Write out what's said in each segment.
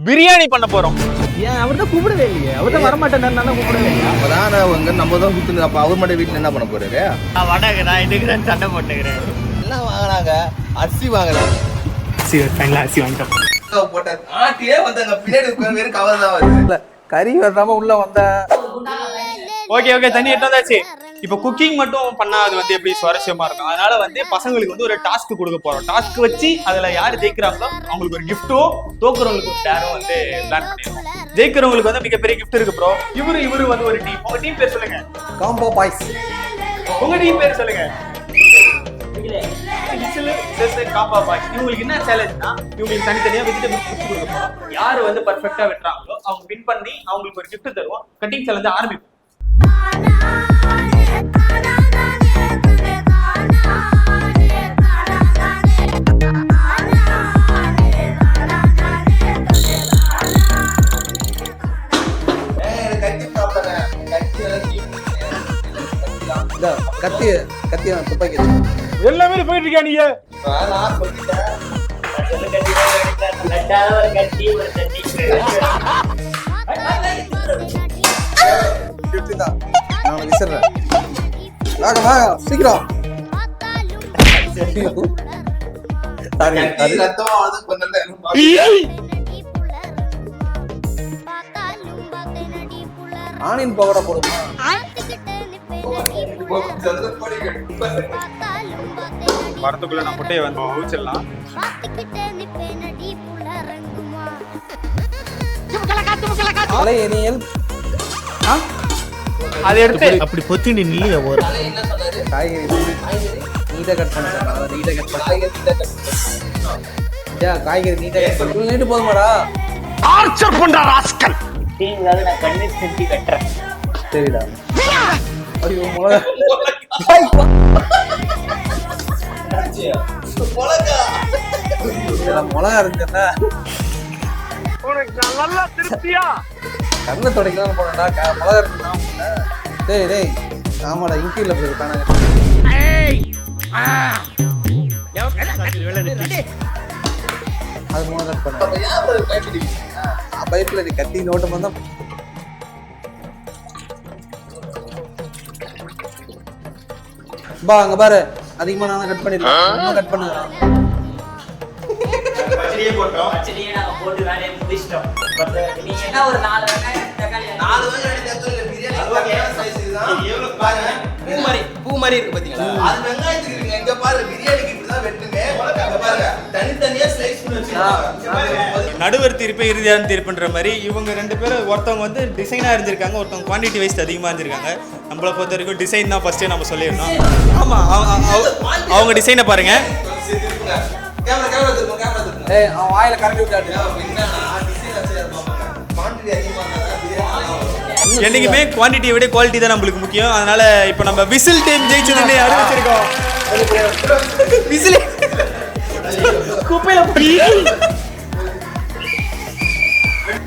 பிரியாணி பண்ண போறோம். ஏன் அவர் தான் கூப்பிடவே இல்லையே, அவர் தான் வரமாட்டேன் கூப்பிடவே இல்லையா? அப்பதான் நம்ம தான் சுத்துங்க. அப்ப அவர் மட்டும் வீட்டுல என்ன பண்ண போறாரு? நான் இதுக்கு சண்டை போட்டுக்கிறேன். என்ன வாங்கினாங்க? அரிசி வாங்கலாம். அரிசி வாங்கிட்டோம். ஆட்டியே வந்தாங்க, பின்னாடி வெறும் கவர் தான் வருது. கறி வராம உள்ள வந்தா ஓகே தண்ணி எட்டு வந்தாச்சு. இப்ப குக்கிங் மட்டும் பண்ணா அது எப்படி சுவாரஸ்யமா இருக்கும். அதனால பசங்களுக்கு ஒரு டாஸ்க் கொடுக்க போறோம். டாஸ்க் வச்சு அதுல யாரு ஜெயிக்கிறாங்களோ அவங்களுக்கு ஒரு கிஃப்ட்டும், தோக்குறவங்களுக்கு ஒரு ஷேரும் பிளான் பண்ணிருக்கோம். ஜெயிக்கிறவங்களுக்கு மிகப்பெரிய கிஃப்ட் இருக்கு ப்ரோ. இவரு ஒரு டீம். உங்க டீம் பேர் சொல்லுங்க. Combo boys. உங்க டீம் பேர் சொல்லுங்க. இவங்களுக்கு என்ன சேலஞ்ச்னா, இவங்களுக்கு தனித்தனியா வெஜிடபிள்ஸ் கொடுக்க போறோம். யாரு பர்ஃபெக்ட்டா வெட்டுறாங்களோ அவங்க வின் பண்ணி அவங்களுக்கு ஒரு கிஃப்ட் தருவோம். கட்டிங் சேலஞ்ச் ஆரம்பிப்போம். கத்தி துப்பாக்கி எல்லாமே போயிட்டு இருக்கா நீங்க? சீக்கிரம் ஆனியன் பக்கோடா போடுமா? வரதுக்குள்ள நான் முட்டையை ஊச்சிடலாம். அதை எடுத்து அப்படி பொத்திண்டி நில்லையா ஒரு காய்கறி நீட்டா கட் பண்ண. காய்கறி நீட்டா கட் பண்ண. நீட்டு போதுமாடா? ஆர்ச்சர் பண்ற ராஸ்கல். டீம்காக நான் கண்ணு செஞ்சு வெட்டுறேன். சரிடா. ஐயோ மிளகா இருக்குன்னா நல்லா திருப்தியா கண்ணை துடைக்கலாம் போனடா. மிளகா இருக்குன்னா டேய் ஆமாடா இன்டீரியர்ல போய் காணாங்க. அது மூணு கட் பண்ண பைப்ல நீ கத்தி நோட்டம் வந்தா பா அங்க பாரு. அதிகமா நான் கட் பண்ணிருக்கேன். கட் பண்ணுறேன். பச்சடியே போட்டோம். பச்சடியே நாங்க போட்டு வேலையை முடிச்சிட்டோம். நீங்க என்ன ஒரு 4 வெங்காயம் தக்காளி 4 வெங்காயம் தக்காளி பிரியாணி சைஸ் இதுதான். எவ்வளவு பாருங்க. பூ மாதிரி இருக்கு பாத்தீங்களா? அது வெங்காயத்துக்கு இருக்கு. இங்க பாரு பிரியாணிக்கு இப்படி தான் வெட்டுமே. அங்க பாருங்க தனித்தனியா ஸ்லைஸ் பண்ணி வச்சிருக்காங்க. நடுவர் தீர்ப்பு இறுதியான தீர்ப்புன்ற மாதிரி இவங்க ரெண்டு பேரும் ஒருத்தவங்க டிசைனா இருந்திருக்காங்க, ஒருத்தவங்க குவான்டிட்டி வைஸ் அதிகமா இருந்திருக்காங்க. நம்மளை பொறுத்த வரைக்கும் டிசைன் தான் ஃபர்ஸ்டே நம்ம சொல்லிடணும். ஆமா அவங்க டிசைனை பாருங்க. ஏய் அவன் வாயில கரண்டி விட்டாரு. என்னைக்குமே குவான்டிட்டியை விட குவாலிட்டி தான் நம்மளுக்கு முக்கியம். அதனால இப்போ நம்ம விசில் டீம் ஜெயிச்சதுன்னு அறிவிச்சிருக்கோம். விசில் குப்பையில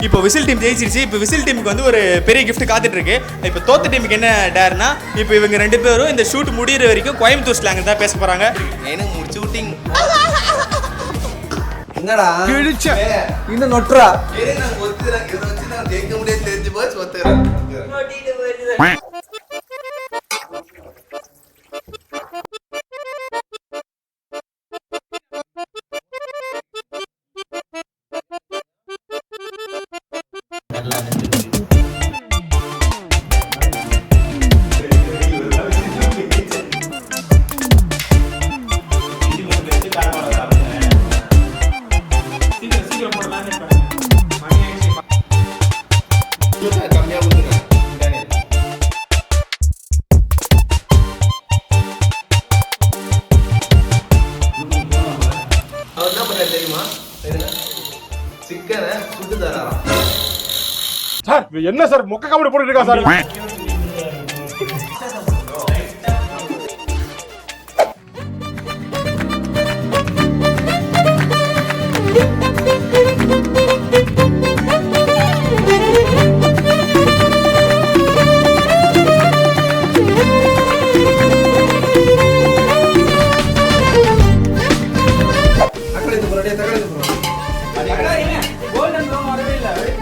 இப்போ விசில் டீம் ஜெயிச்சிருச்சு. இப்போ விசில் டீமுக்கு ஒரு பெரிய கிஃப்ட் காத்துட்டு இருக்கு. இப்போ தோத்த டீமுக்கு என்ன டேர்னா, இப்போ இவங்க ரெண்டு பேரும் இந்த ஷூட் முடிகிற வரைக்கும் கோயம்புத்தூர் ஸ்லாங் தான் பேச போறாங்க. எனக்கு முடிச்சு விட்டீங்க. என்னடா கிழிச்ச இன்னும் நொட்றா. நான் ஒத்துறேன். இத வச்சு நான் ஜெயிக்க முடியாது தெரிஞ்சு போச்சு. ஒத்துறேன். சார் என்ன சார் மொக்க காமெடி போட்டுட்டு இருக்கா சார்?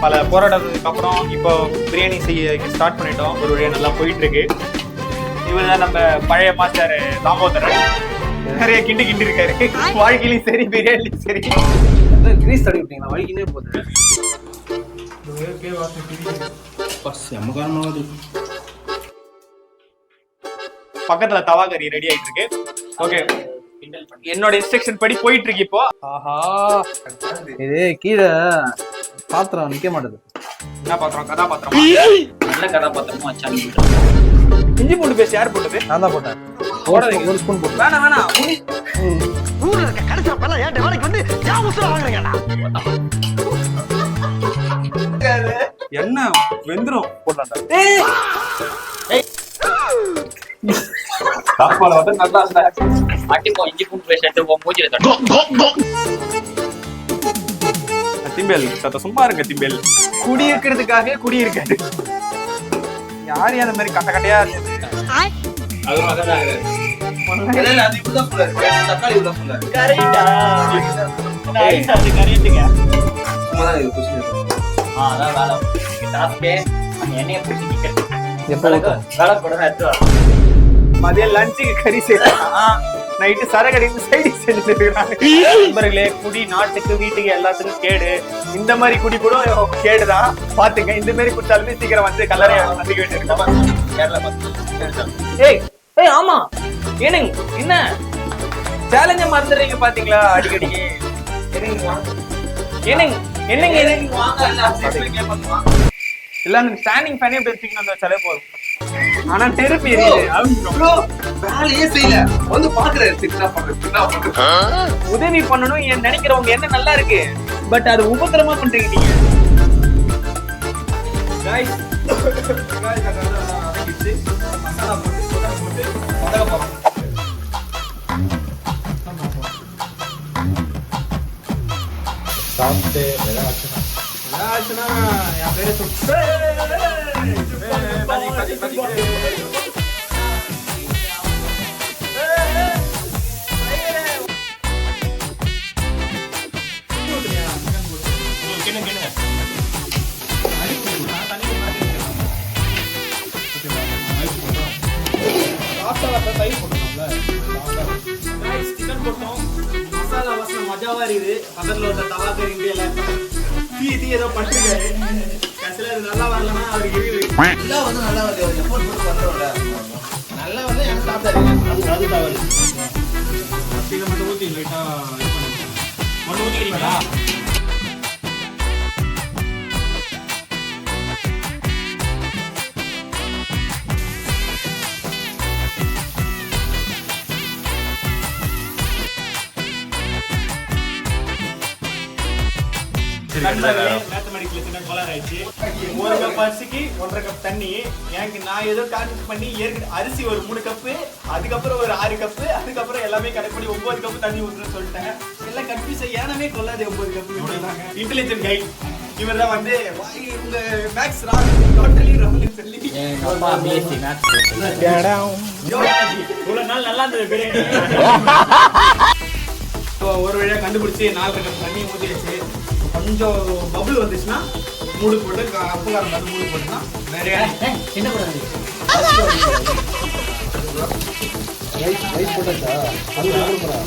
பல போராட்டத்துக்கு அப்புறம் இப்போ பிரியாணி செய்ய ஸ்டார்ட் பண்ணிட்டோம். ஒரு வழியா நல்லா போயிட்டு இருக்கு. இவர் தான் நம்ம பழைய மாஸ்டர் தாமோதரன். நிறைய கிண்டி இருக்காரு, வாழ்க்கையிலும் சரி பிரியாணிலையும் சரி. கிரீஸ் தடவி விட்டீங்களா? வழிக்கினே போகுது. பக்கத்துல தவா கறி ரெடி ஆயிட்டு இருக்கு. ஓகே, என்னோட இன்ஸ்ட்ரக்ஷன் படி போயிட்டு இருக்கு இப்போ. ஆஹா, இது கீழே பாத்திரம் நிக்க மாட்டேது. என்ன பாத்திரம்? கதாபாத்திரம். நல்ல கதாபாத்திரமும் வச்சாங்க. இஞ்சி பூண்டு பேஸ்ட் யார் போட்டது? நான் தான் போட்டேன். போடாதீங்க. ஒரு ஸ்பூன் போட்டு. வேணாம். ஊர்ல இருக்க கடைசியா பல்ல ஏன் வேலைக்கு வந்து ஏன் உசுர வாங்குறீங்கடா? என்ன வெந்துரும் போட்டாண்டா. சாப்பாடு வந்து நல்லா மாட்டிப்போம். இஞ்சி பூண்டு பேஸ்ட் எடுத்து போ மூஞ்சில தட்டு. திம்பேல் சத்த சும்மா இருங்க. திம்பேல் குடி இருக்கிறதுக்காக குடி இருக்காது. யாரு அந்த மாதிரி கட்ட கட்டையா இருந்தது? அது மகனாக அது இப்படிதான் சொல்றாரு. தக்காளி இப்படிதான் சொல்றாரு. கரெக்டா. அது கரெக்ட்டுங்க. சும்மா தான் இது குச்சி. அதான் வேலை. டாஸ்கே அந்த எண்ணெயை பிடிச்சி நிக்கிறது. எப்போ ஊத்தும்? வேலை போட எடுத்து வா. மதியம் லஞ்சுக்கு கறி செய்யலாம், நைட்டு சரகடிக்கு சைடி செஞ்சுருக்காங்க. நண்பர்களே, குடி நாட்டுக்கு வீட்டுக்கு எல்லாத்துக்கும் கேடு. இந்த மாதிரி குடி கூட கேடுதான், பாத்துங்க. இந்த மாதிரி குடிச்சாலுமே சீக்கிரம் வந்து கல்லறை அதிக வேண்டியிருக்கோம். ஏய் ஆமா, ஏனுங்க என்ன சேலஞ்ச மறந்துடுறீங்க பாத்தீங்களா அடிக்கடி? என்னங்க இல்ல, அந்த ஸ்டாண்டிங் ஃபேனே இப்படி எடுத்துக்கணும் அந்த வச்சாலே போதும். ஆனா நெருப்பு எரியுது. வேலையே செய்யல, வந்து பாக்குறேன். உதவி பண்ணணும் என் நினைக்கிறவங்க என்ன நல்லா இருக்கு, பட் அது உபத்திரமா பண்றீங்க நீங்க. சாப்பிட்டு என் பேரு மசாலா வாசனை மஜாவா இருக்குது. பக்கத்துல ஒரு தவா கறி எல்லாம் தீ ஏதோ பட்டுருக்காரு. கடைசியில அது நல்லா வரலன்னா அவருக்கு எல்லாம் வந்து நல்லா வந்து எஃபோர்ட் போட்டு பண்றோம்ல, நல்லா வந்து எனக்கு சாப்பிட்டாரு. அது தவறு. இதை மட்டும் ஊற்றி லைட்டா மட்டும் ஊற்றிக்கிறீங்களா? மேத்தமெட்டிக்ஸ்ல சின்ன கோளாறு ஆயிடுச்சு. 1 கப் அரிசிக்கு 1.5 கப் தண்ணி. எனக்கு நான் ஏதோ கால்குலேட் பண்ணி அரிசி ஒரு 3 கப்பு, அதுக்கப்புறம் ஒரு 6 கப்பு, அதுக்கப்புறம் எல்லாமே கரெக்ட் பண்ணி 9 கப்பு தண்ணி ஊற்றுன்னு சொல்லிட்டேன். எல்லாம் கன்ஃபியூஸ் ஏனமே கொள்ளாது. 9 கப்பு இன்டெலிஜென்ட் கை இவர் தான் வந்து உங்க மேக்ஸ் டோட்டலி ராங்னு சொல்லி எங்க அப்பா பிஎஸ்சி மேத்ஸ் இவ்வளவு நாள் நல்லா இருந்தது பிரியாணி. ஒரு வழியா கண்டுபிடிச்சி 4 கப் தண்ணி ஊற்றிடுச்சு. கொஞ்சம் பபுள் வந்துச்சுன்னா மூடு போட்டு அப்புகாரம் பார்த்து மூடு போட்டுன்னா நிறைய என்ன பண்ணுறது. ரைஸ் போட்டாச்சா? அது கொடுக்குறேன்.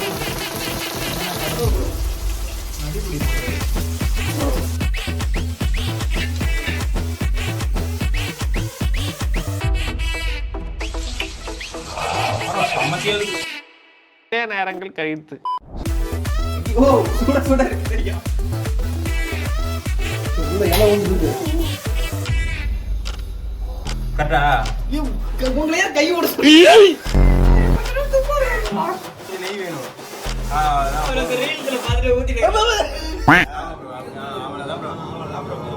நேரங்கள் கழித்து தெரியும். கரெக்டா உங்களையே கை விட நெய் வேணும்.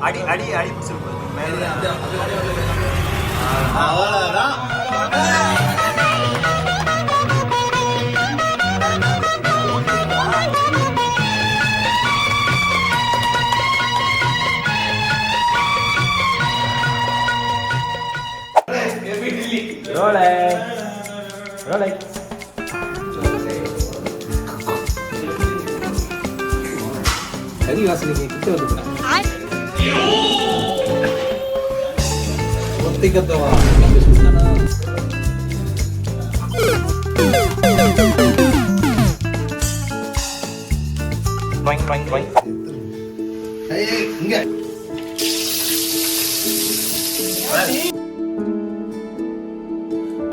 அடி அடி அடி அவ்வளவுதான். கறி வாசனைக்கு கிட்ட வந்து ஒத்திக்கத்தவா இங்க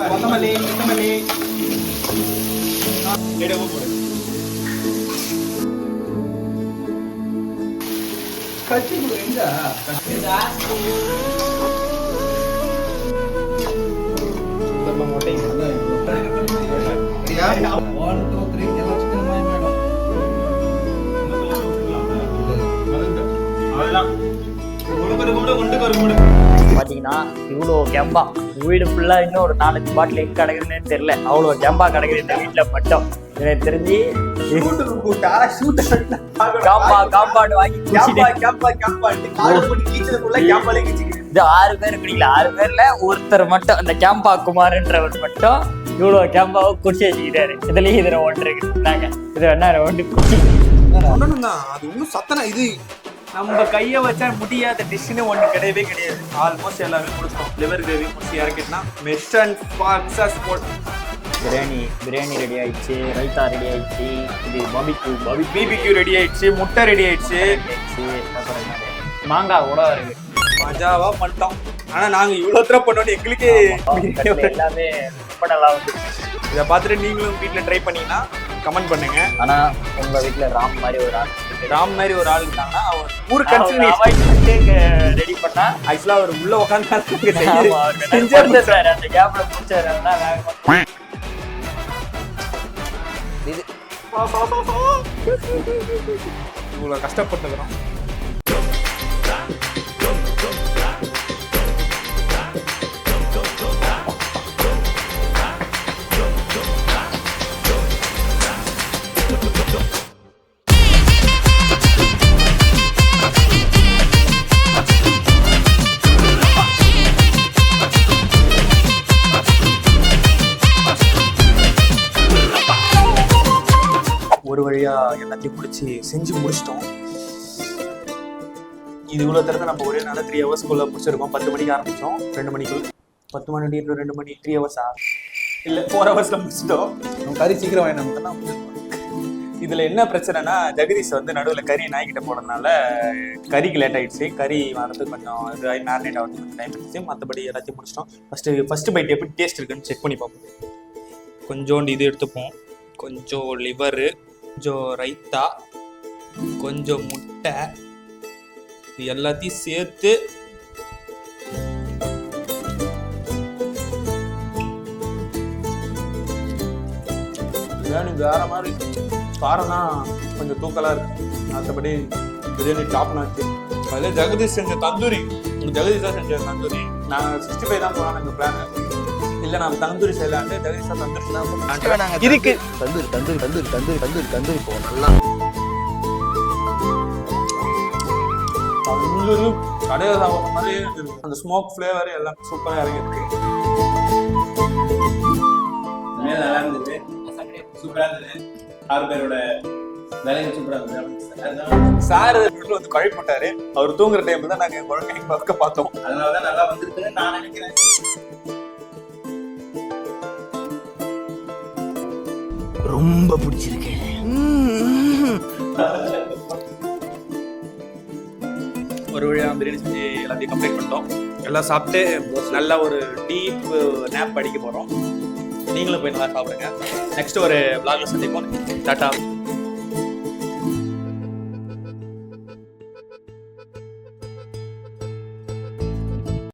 கொத்தமல்லி கட்சி எங்க பாத்தீங்கன்னா இவ்வளோ கேம்பா வீடு ஃபுல்லா இன்னும் ஒரு 4-5 பாட்டில் எங்க கிடைக்குதுன்னு தெரியல. அவ்வளோ கேம்பா கிடைக்குது இந்த வீட்டுல மட்டும். எனக்கு தெரிஞ்சு காம்பாடு வாங்கி இது 6 பேர் குடிக்கல. 6 பேர்ல ஒருத்தர் மட்டும் அந்த கேம்பா குமார்ன்றவர் மட்டும் இவ்வளோ கேம்பாவை குடிச்சு வச்சுக்கிட்டாரு. இதுலயும் இதுல ஒன்று இருக்கு. நாங்க இது என்ன ஒன்று குடிச்சு அது ஒன்றும் சத்தனா இது நம்ம கையை வச்சா முடியாத டிஷ்னு ஒன்று கிடையவே கிடையாது. ஆல்மோஸ்ட் எல்லாமே முடிச்சிட்டோம். லிவர் கிரேவி முடிச்சு இறக்கிட்டா மிஷன் சக்சஸ்ஃபுல். பிரியாணி ரெடி ஆயிடுச்சு, ரைத்தா ரெடி ஆயிடுச்சு, இது பிபிக்யூ ரெடி ஆயிடுச்சு, முட்டை ரெடி ஆயிடுச்சு, மாங்காய் கூட இருக்கு. மஜாவா பண்ணிட்டோம். ஆனா நாங்க இவ்வளவு தூரம் பண்ணோம் எங்களுக்கே எல்லாமே ரொம்ப நல்லா வந்துருச்சு. இதை பார்த்துட்டு நீங்களும் வீட்டுல ட்ரை பண்ணீங்கன்னா கமெண்ட் பண்ணுங்க. ஆனா உங்க வீட்டுல ராம் மாதிரி ஒரு ஆள் இருக்காங்கன்னா அவர் ஊரு கன்சிடர் ரெடி பண்ணா ஆக்சுவலா அவர் உள்ள உட்காந்து அந்த கேப்ல முடிச்சாரு. இவ்வளவு கஷ்டப்பட்டுக்கிறோம். ஒரு வழியா எல்லாத்தையும் பிடிச்சி செஞ்சு முடிச்சிட்டோம். இது இவ்வளவு தரத்தை நம்ம ஒரே நாள் 3 ஹவர்ஸ்க்குள்ள முடிச்சிருக்கோம். 10 மணிக்கு ஆரம்பிச்சோம், 2 மணிக்குள்ள 10 மணி டு 2 மணி 3 ஹவர்ஸா இல்ல 4 ஹவர்ஸ்ல முடிச்சிட்டோம். கறி சீக்கிரம் வாங்கினா இதுல என்ன பிரச்சனைனா ஜெகதீஷ் வந்து நடுவுல கறி நாய்கிட்ட போனதுனால கறிக்கு லேட் ஆயிடுச்சு. கறி வரதுக்கு கொஞ்சம் இது மேரினேட் ஆகிறதுக்கு கொஞ்சம் டைம் இருந்துச்சு. மற்றபடி எல்லாத்தையும் முடிச்சிட்டோம். ஃபர்ஸ்ட் பைட் எப்படி டேஸ்ட் இருக்குன்னு செக் பண்ணி பார்ப்போம். கொஞ்சோண்டு இது எடுத்துப்போம், கொஞ்சம் லிவரு, கொஞ்சம் ரைத்தா, கொஞ்சம் முட்டை, இது எல்லாத்தையும் சேர்த்து பிரியாணி வேற மாதிரி. காரம் தான் கொஞ்சம் தூக்கலா இருக்கு. மற்றபடி பிரியாணி டாப் நாச்சு. அதில் ஜெகதீஷ் செஞ்ச தந்தூரி, ஜெகதீஷா செஞ்ச தந்தூரி. நாங்கள் 65 தான் போகலாம் எங்கள் பிளான். இல்லை நம்ம தந்தூரி செய்யலான்ட்டு ஜெகதீஷா தந்தூரி தான் இருக்கு. தந்தூரி போவோம் நல்லா. கடையில் சாப்பிட்ற மாதிரி அந்த ஸ்மோக் ஃப்ளேவர் எல்லாம் சூப்பராக இறங்கிருக்கு. நல்லா இருந்தது, சூப்பரா இருந்தது. 6 பேரோட வேலையும் சூப்பரா இருந்தது. சார் வந்து கழிப்பு போட்டாரு. அவர் தூங்குற டைம்ல தான் நாங்க குழந்தை பார்க்க பார்த்தோம். அதனாலதான் நல்லா வந்திருக்குன்னு நான் நினைக்கிறேன். ரொம்ப பிடிச்சிருக்கு. ஒரு வழியா பிரியாணி செஞ்சு எல்லாத்தையும் கம்ப்ளீட் பண்ணிட்டோம். எல்லாம் சாப்பிட்டு நல்லா ஒரு டீப் நேப் அடிக்க போறோம். நீங்களும் போய் நல்லா சாப்பிடுங்க. நெக்ஸ்ட் ஒரு vlogல சந்திப்போம். டாடா.